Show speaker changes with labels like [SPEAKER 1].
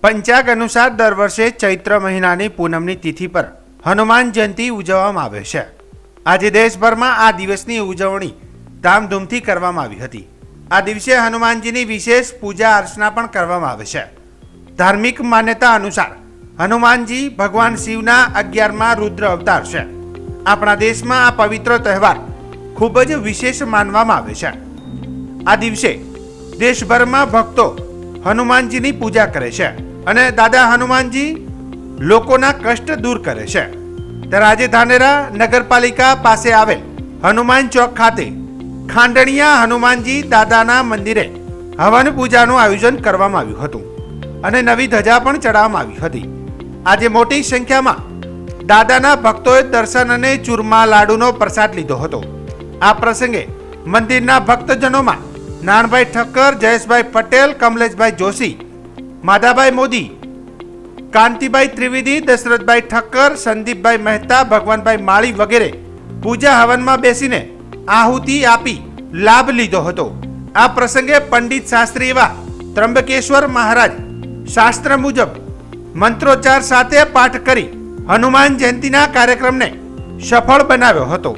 [SPEAKER 1] પંચાગ અનુસાર દર વર્ષે ચૈત્ર મહિનાની પૂનમની તિથિ પર હનુમાન જયંતિ ઉજવવામાં આવે છે। આજે દેશભરમાં આ દિવસની ઉજવણી ધામધૂમથી કરવામાં આવી હતી। આ દિવસે હનુમાનજીની વિશેષ પૂજા અર્ચના પણ કરવામાં આવે છે। ધાર્મિક માન્યતા અનુસાર હનુમાનજી ભગવાન શિવના 11મા રુદ્ર અવતાર છે। આપણા દેશમાં આ પવિત્ર તહેવાર ખૂબ જ વિશેષ માનવામાં આવે છે। આ દિવસે દેશભરમાં ભક્તો હનુમાનજીની પૂજા કરે છે અને દાદા હનુમાનજી લોકોના કષ્ટ દૂર કરે છે। ત્યારે આજે ધાનેરા નગરપાલિકા પાસે આવેલ હનુમાન ચોક ખાતે ખાંડણીયા હનુમાનજી દાદાના મંદિરે હવન પૂજાનું આયોજન કરવામાં આવ્યું હતું અને નવી ધજા પણ ચડાવવામાં આવી હતી। આજે મોટી સંખ્યામાં દાદાના ભક્તોએ દર્શન અને ચૂરમા લાડુનો પ્રસાદ લીધો હતો। આ પ્રસંગે મંદિરના ભક્તજનોમાં નાનભાઈ ઠક્કર, જયેશભાઈ પટેલ, કમલેશભાઈ જોશી, માધાભાઈ મોદી, કાંતિભાઈ ત્રિવેદી, દશરથભાઈ ઠક્કર, સંદીપભાઈ મહેતા, ભગવાનભાઈ માળી વગેરે પૂજા હવનમાં બેસીને આહુતિ આપી લાભ લીધો હતો। આ પ્રસંગે પંડિત શાસ્ત્રી એવા ત્રંબકેશ્વર મહારાજ શાસ્ત્ર મુજબ મંત્રોચ્ચાર સાથે પાઠ કરી હનુમાન જયંતિના કાર્યક્રમને સફળ બનાવ્યો હતો।